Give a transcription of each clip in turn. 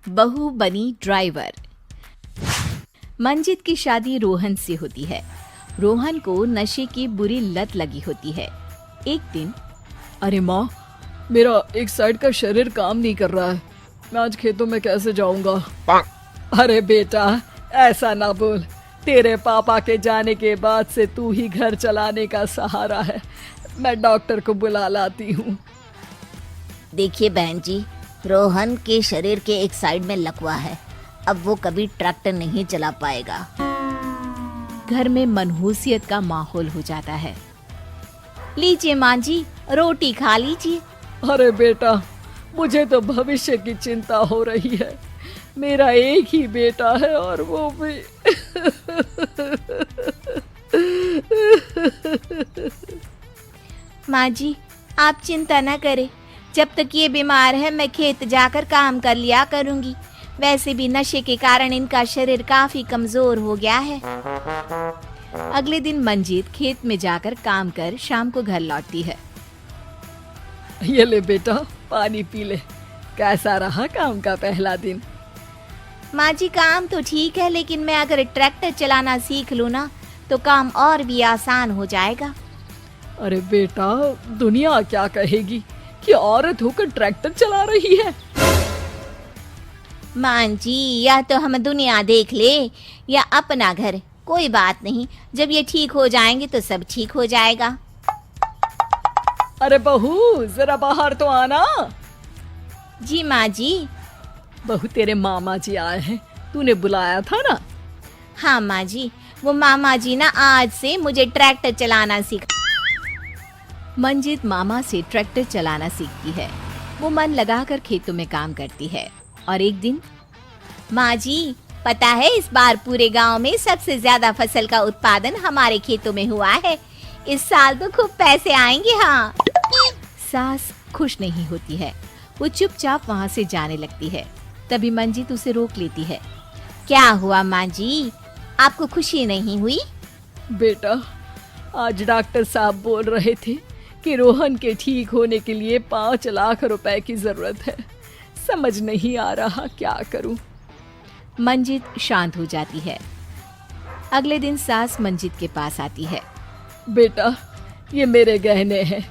बहू बनी ड्राइवर। मंजित की शादी रोहन से होती है। रोहन को नशे की बुरी लत लगी होती है। एक दिन, अरे माँ, मेरा एक साइड का शरीर काम नहीं कर रहा है। मैं आज खेतों में कैसे जाऊंगा? अरे बेटा, ऐसा ना बोल। तेरे पापा के जाने के बाद से तू ही घर चलाने का सहारा है। मैं डॉक्टर को बुला लाती हूँ। देखिए बहन जी, रोहन के शरीर के एक साइड में लकवा है। अब वो कभी ट्रैक्टर नहीं चला पाएगा। घर में मनहूसियत का माहौल हो जाता है। लीजिए माँ जी, रोटी खा लीजिए। अरे बेटा, मुझे तो भविष्य की चिंता हो रही है। मेरा एक ही बेटा है और वो भी माँ जी, आप चिंता न करें। जब तक ये बीमार है मैं खेत जाकर काम कर लिया करूंगी। वैसे भी नशे के कारण इनका शरीर काफी कमजोर हो गया है। अगले दिन मंजीत खेत में जाकर काम कर शाम को घर लौटती है। ये ले बेटा, पानी पी ले। कैसा रहा काम का पहला दिन? माँ जी, काम तो ठीक है, लेकिन मैं अगर ट्रैक्टर चलाना सीख लूँ ना तो काम और भी आसान हो जाएगा। अरे बेटा, दुनिया क्या कहेगी कि औरत होकर ट्रैक्टर चला रही है। माँ जी, या तो हम दुनिया देख ले या अपना घर, कोई बात नहीं। जब ये ठीक हो जाएंगे तो सब ठीक हो जाएगा। अरे बहू, जरा बाहर तो आना। जी माँ जी। बहू, तेरे मामा जी आए हैं, तूने बुलाया था ना? हाँ माँ जी, वो मामा जी ना आज से मुझे ट्रैक्टर चलाना सीख। मंजित मामा से ट्रैक्टर चलाना सीखती है। वो मन लगाकर खेतों में काम करती है। और एक दिन, माँ जी, पता है इस बार पूरे गांव में सबसे ज्यादा फसल का उत्पादन हमारे खेतों में हुआ है। इस साल तो खूब पैसे आएंगे। हाँ। सास खुश नहीं होती है। वो चुपचाप वहाँ से जाने लगती है। तभी मंजित उसे रोक लेती है। क्या हुआ माँ जी, आपको खुशी नहीं हुई? बेटा, आज डॉक्टर साहब बोल रहे थे कि रोहन के ठीक होने के लिए 5 लाख रुपए की जरूरत है। समझ नहीं आ रहा क्या करूं। मंजित शांत हो जाती है। अगले दिन सास मंजित के पास आती है। बेटा, ये मेरे गहने हैं।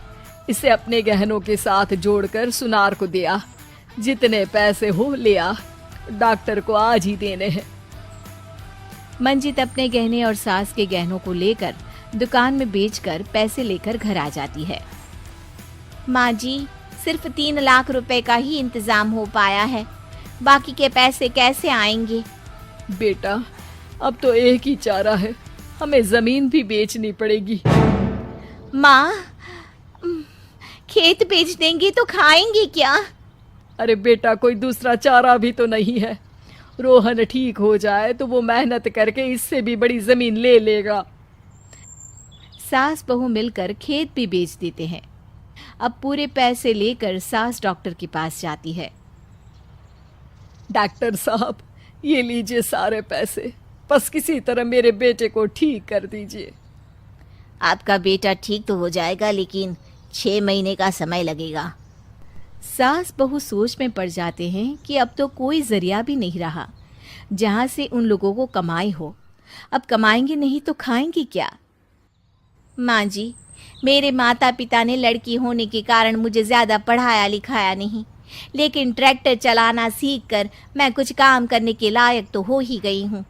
इसे अपने गहनों के साथ जोड़कर सुनार को दिया। जितने पैसे हो ले आ। डॉक्टर को आज ही देने हैं। मंजित अपने गहने और सास के गहनों को लेकर दुकान में बेचकर पैसे लेकर घर आ जाती है। माँ जी, सिर्फ 3 लाख रुपए का ही इंतजाम हो पाया है। बाकी के पैसे कैसे आएंगे? बेटा, अब तो एक ही चारा है, हमें जमीन भी बेचनी पड़ेगी। माँ, खेत बेच देंगे तो खाएंगे क्या? अरे बेटा, कोई दूसरा चारा भी तो नहीं है। रोहन ठीक हो जाए तो वो मेहनत करके इससे भी बड़ी जमीन ले लेगा। सास बहू मिलकर खेत भी बेच देते हैं। अब पूरे पैसे लेकर सास डॉक्टर के पास जाती है। डॉक्टर साहब, ये लीजिए सारे पैसे। बस किसी तरह मेरे बेटे को ठीक कर दीजिए। आपका बेटा ठीक तो हो जाएगा, लेकिन 6 महीने का समय लगेगा। सास बहू सोच में पड़ जाते हैं कि अब तो कोई जरिया भी नहीं रहा जहां से उन लोगों को कमाई हो। अब कमाएंगे नहीं तो खाएंगे क्या? माँ जी, मेरे माता पिता ने लड़की होने के कारण मुझे ज्यादा पढ़ाया लिखाया नहीं, लेकिन ट्रैक्टर चलाना सीखकर मैं कुछ काम करने के लायक तो हो ही गई हूँ।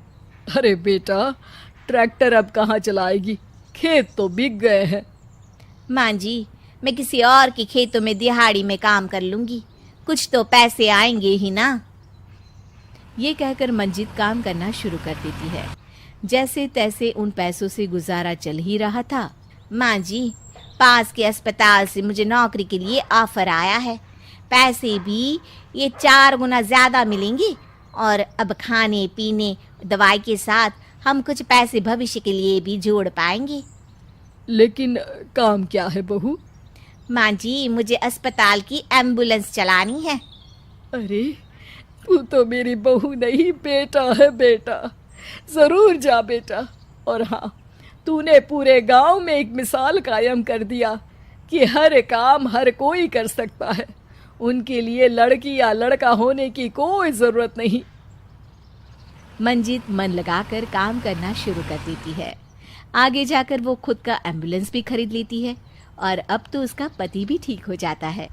अरे बेटा, ट्रैक्टर अब कहाँ चलाएगी? खेत तो बिक गए हैं। माँ जी, मैं किसी और के खेतों में दिहाड़ी में काम कर लूंगी, कुछ तो पैसे आएंगे ही ना। ये कहकर मंजित काम करना शुरू कर देती है। जैसे तैसे उन पैसों से गुजारा चल ही रहा था। माँ जी, पास के अस्पताल से मुझे नौकरी के लिए ऑफर आया है। पैसे भी ये 4 गुना ज्यादा मिलेंगे और अब खाने पीने दवाई के साथ हम कुछ पैसे भविष्य के लिए भी जोड़ पाएंगे। लेकिन काम क्या है बहू? माँ जी, मुझे अस्पताल की एम्बुलेंस चलानी है। अरे, तू तो मेरी बहू नहीं, बेटा है बेटा। जरूर जा बेटा। और हाँ, तूने पूरे गांव में एक मिसाल कायम कर दिया कि हर काम हर कोई कर सकता है। उनके लिए लड़की या लड़का होने की कोई जरूरत नहीं। मंजित मन लगाकर काम करना शुरू कर देती है। आगे जाकर वो खुद का एम्बुलेंस भी खरीद लेती है और अब तो उसका पति भी ठीक हो जाता है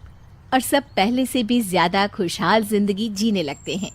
और सब पहले से भी ज्यादा खुशहाल जिंदगी जीने लगते हैं।